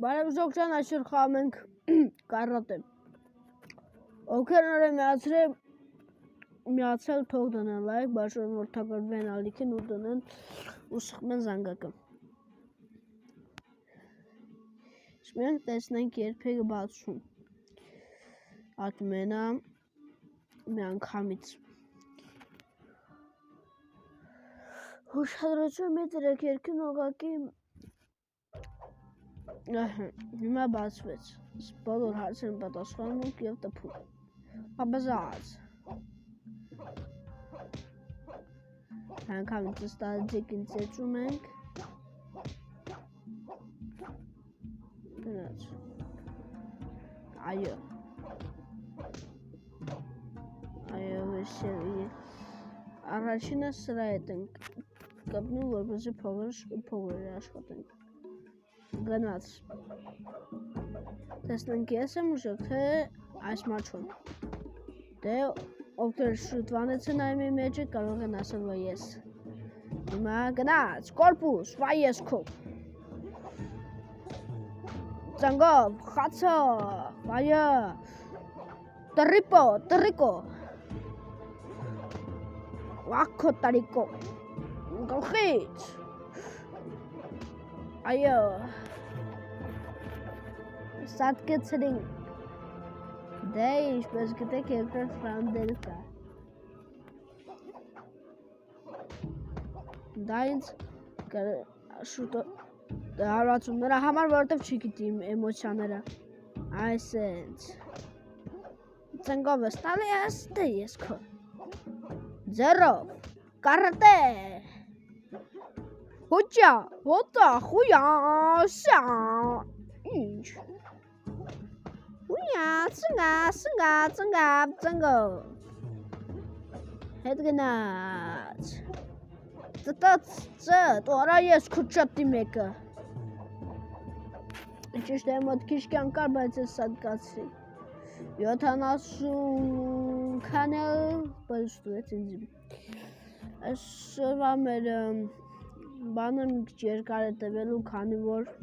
Բարև Զոքջան, այսօր խաղում ենք կարատե։ Ովքեր նոր են միացել, թող դնեն լայք, բաժան որդակրվեն ալիքին ու դնեն ու սխմեն զանգակը։ Մենք տեսնենք երբեք բացում։ Ատմենա միանգամից։ Ուշադրություն մի դրեք երկին ուղղակի հիմա բացվեց, բոլոր հարցերին պատասխանում ենք և տպում, ապազած, հանգամից ստադջեկին ծեծում ենք, գնաց, այո, վեսելի, առաջինը սրա հետ ենք կպնում, որպեսզի փողերը աշխատենք, գնաց, տեսնենք ես եմ ուժեղ, թե այս մաչոն, դե ովքեր շուտվանեցն այմի մեջը կարող են ասել, որ ես, հիմա գնաց, կորպուս, վայ ես քո, ծանգով, խացը, վայը, տրիկո, վակքո տարիկո, գլխից, այո, սատկեցրին, դե ինչպես գտեք երկրորդ ֆրանդել կա, դա ինձ հարվածում նրա համար, որովհետև չի գիտի իմ էմոցիաները, այսենց, ծնգով ես տալի ես, դե ես քո, ձեռով, կարատե, հոճա, հոտա, խույա, սա, ինչ, ույա, ծնգավ, հետ գնաց, ծտ, արա ես քո չատի մեկը, ճիշտ է մոտ քիչ կյանք կար, բայց ես սատկացրի, 70 քանել, բլստուեց ինձ, այսօրվա մեր բանը մի քիչ երկար է տևելու, քանի որ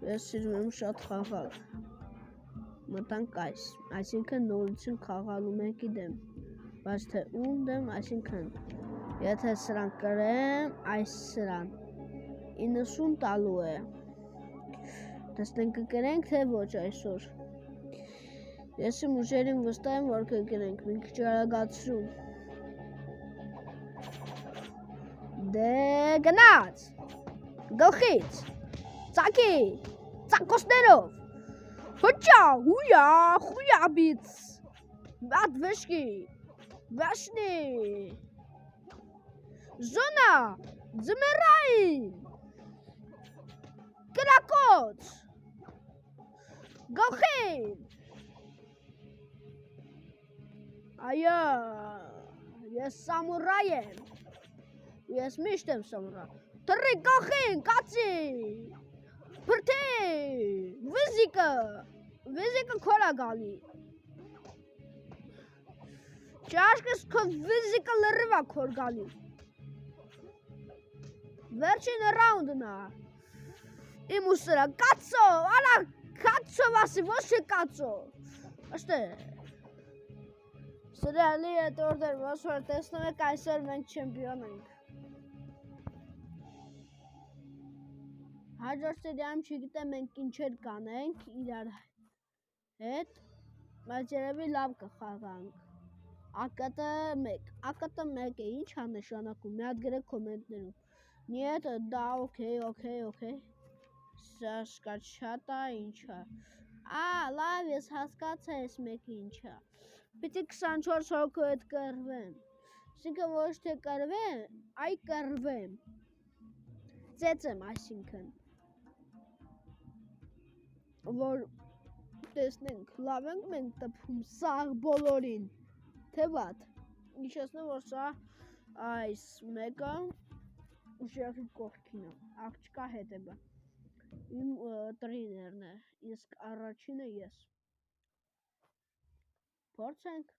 ես սիրում եմ շատ խաղալ, մտանք այս, այսինքն նորություն խաղալու մեկի դեմ, բայց թե ում դեմ, այսինքն, եթե սրան կրեմ, այս սրան, 90 տալու է, տեսնենք կկրենք, թե ոչ այսօր, ես իմ ուժերին վստահ եմ, որ կկրենք, մի քիչ արագացրու, դե գնաց, գլխից, ծակի, ծակոսներով, հոճա, հույա, խույաբից, բատ վշկի, վաշնի, զոնա, ձմերային, կրակոց, գլխին, այո, ես սամուրայ եմ, ես միշտ եմ սամուրայ, թռի գլխին, կացի, Պրտի, վիզիկը քորա գալի, ճաշկս քո վիզիկը լրվա քոր գալի, վերջին ռաունդն է, իմ ուսրա, կացո, արա, կացո վասի, ոչ է կացո, աշտ է, սրյալի հետորդեր, ոչ որ տեսնում եք, այսօր մենք չեմպիոն ենք, Հաջորդ սերիայում չգիտեմ մենք ինչեր կանենք իրար հետ, բայց երևի լավ կխաղանք, ակտը մեկ է, ինչ է նշանակում, մի հատ գրեք կոմենտներում, նիետ, դա օքեյ, սա սկաչատա ինչ է, լավ ես հասկացա ես մեկը ինչ է, պիտի 24 հոգու հետ կրվեմ, այսինքն ոչ թե կրվեմ, այ կրվեմ, ծեծեմ այսինքն, որ տեսնենք, լավ ենք մենք տպում սաղ բոլորին, թե վատ, իչեսնեմ, որ սա այս մեկը ուժեղի կողքին է, աղջկա հետևը, իմ տրիներն է, իսկ առաջինը ես, փորձենք,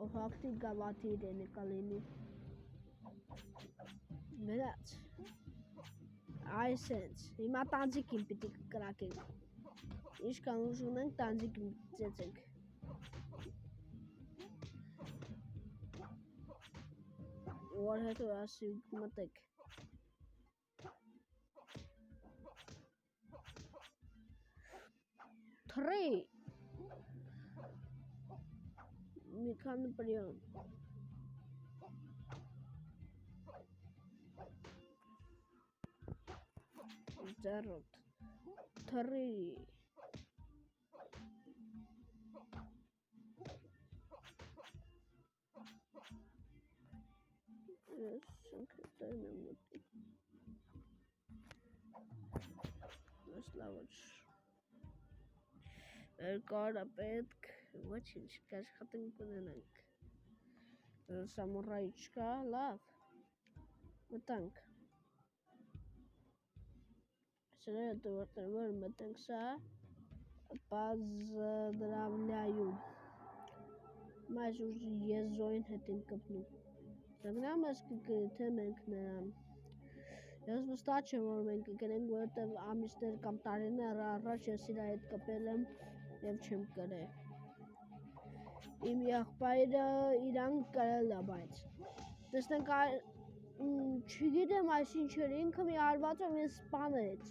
ով հաղթի գավաթի իրենը կալինի, գնաց, Այսենց, հիմա տանձիկին պիտի կրակենք, ինչքան ուժ ունենք տանձիկին ծեցենք, որ հետո ասի մտեք, թրի, մի քանի պրիոն, ձեռոտ, թրի, ես շնքետային եմ մտի, ես լավոչ, երկարը պետք, ոչինչ, կաշխատենք ունենանք, սամուրայի չկա, լավ, մտանք, սրերը դվորտներ, որ մտենք սա, պազդրավլյայում, մայս ուժ եզոյին հետ ենք կպնում, Սագնամ ես կգրի, թե մենք նրան, ես վստահ չեմ, որ մենք կգրենք, որովհետև ամիսներ կամ տարիներ առաջ ես իր հետ կպել եմ և չեմ կրել, իմ եղբայրը իրան կրել է, բայց, տեսնենք չգիտեմ այս ինչեր, ինքը մի հարվածով ես սպանեց,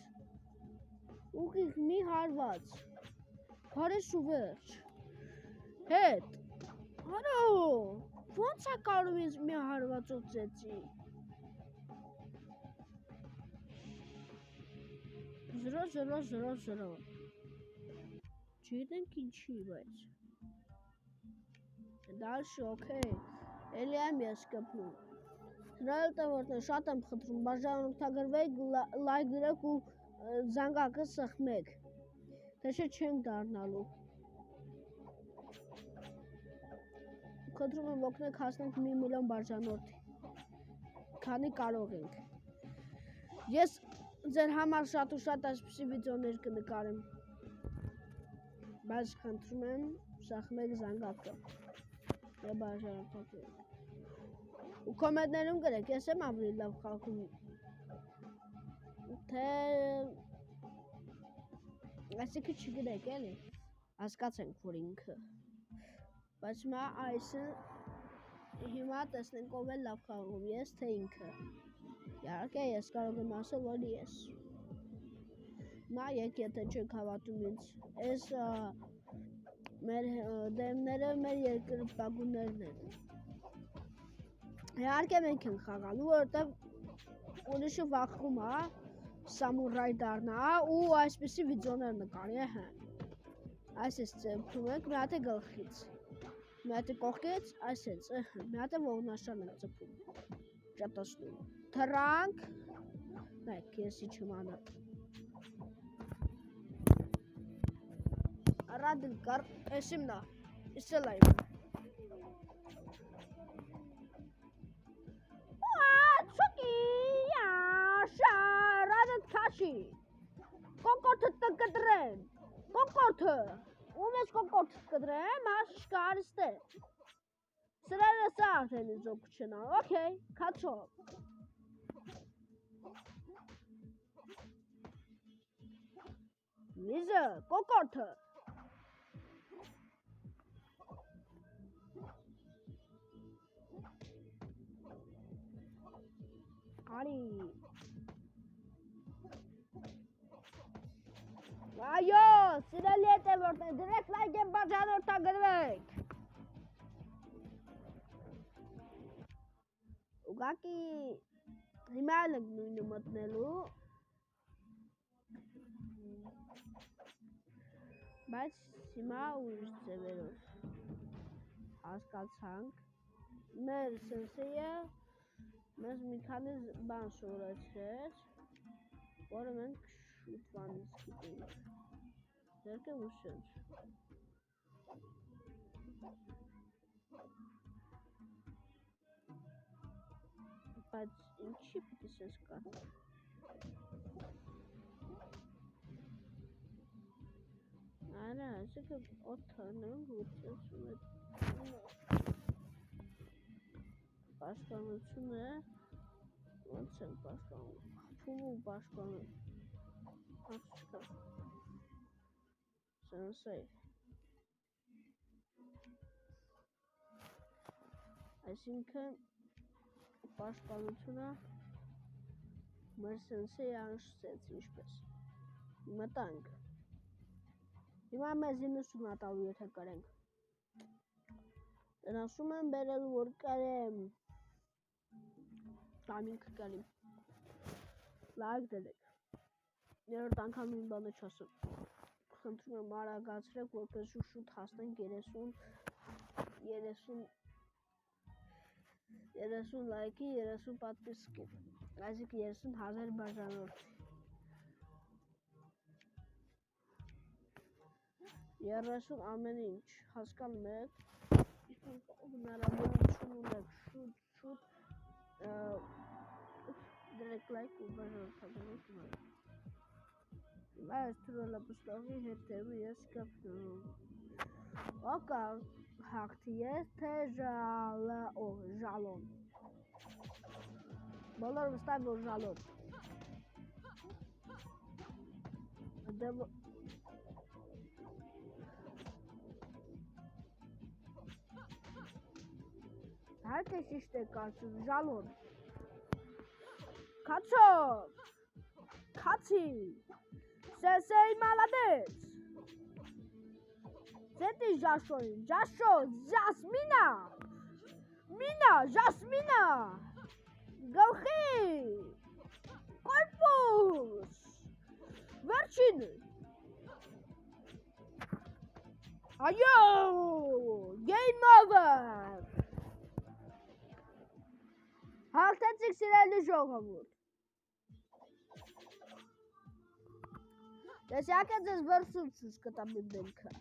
ուղիղ մի հարված, քարես ու վերջ, հետ, հարո, ոնց է կարում ինձ մի հարվածով ծեցի, զրո, չգիտենք ինչի, բայց, դալշի, օքեյ, էլի եմ ես կպնում, սրել տվորտներ, շատ եմ խտրում, բաժանորդագրվեք, լայք դրեք ու զանգակը սխմեք, թե չէ չենք դառնալու, խնդրում եմ օգնեք հասնենք 1 միլիոն բաժանորդի, քանի կարող ենք, ես ձեր համար շատ ու շատ այսպիսի վիդեոներ կնկարեմ, բայց խնդրում եմ սխմեք զանգակը և բաժանորդագրվեք, ու կոմենտներում գրեք, ես եմ ավելի լավ խաղում, թե այսինքն չգրեք էլի, հասկացենք, որ ինքը, բայց հիմա տեսնենք ով է լավ խաղում, ես թե ինքը, իհարկե ես կարող եմ ասել, որ ես, նայեք եթե չեք հավատում ինձ, ես մեր դեմները մեր երկրպագուներն են, իհարկե մենք ենք խաղալու, որովհետև ուրիշը վախում է, սամուրայ դառնա ու այսպիսի վիդեոներ նկարի, այս ես ծեփում ենք, մի հատ է գլխից, մի հատ է կողքից, այսենց, մի հատ է ողնաշան ենք ծեփում, ճատասնում, թրանք, նայք, ես իչում անա, Ռադին կար, ես իմնա, իսել այմ, Կոկորթը տնկտրեն, կոկորթը, ում ես կոկորթը տնկտրեն, մաս չկարիստ է, սրերը սա արդեն ինձ օգ չնա, օքեյ, կացո, Լիզը, կոկորթը, արի, այո, սիրելի հետևորդներ, դրեք լայք և բաժանորդագրվեք, ուղղակի հիմա էլ ենք նույնը մտնելու, բայց հիմա ուրիշ ձևերով հասկացանք, մեր սենսեյը մեզ մի քանի բան սովորեցրեց, որը մենք շուտվանից գիտենք, ձերքը ուշենք, բայց ինչի պիտի սես կա, Արա, այսինքն օդանենք ուծեցում է պաշտպանությունը, ոնց ենք պաշտպանում, Թունու պաշտպանում։ Հացկա։ Սենսեյ։ Այսինքն պաշտպանությունը մեր սենսեյը անշտեց ինչպես։ Մտանք։ Հիմա մեզ 90 հատալու եթե կարենք։ Տնասում եմ բերել որ կարեմ։ Տամինք կարիմ։ Լայք դելեք։ Երորդ անգամ իմ բանը չասեմ։ Խնդրում եմ արագացրեք, որպեսզի շուտ հասնենք 30 լայքի, 30 պատվիսկի։ Այսինքն 30,000 բաժանորդ։ 30 ամեն ինչ, հասկանում եք, հնարավորություն ունեք շուտ դրեք լայք ու բաժանորդաբանեք ունեք։ Այս թրոլը պստողի հետևը ես կպնում։ Ոկա հաղթի ես թե ժալոն։ Բոլոր վստահ որ ժալոն։ Հարկե ճիշտ է կարծում, ժալոն։ Քացո։ Քացի։ Սենսեյ մալադեց։ Ձետի ժաշոին, ժաշո, ժասմինա։ Մինա, ժասմինա։ Գլխի։ Կորպուս։ Վերջին։ Այո, game over։ Հաղթեցիք սիրելի ժողովուրդ։ Ես յակը ձեզ վերսում չուս կտամ իմ դեմքը։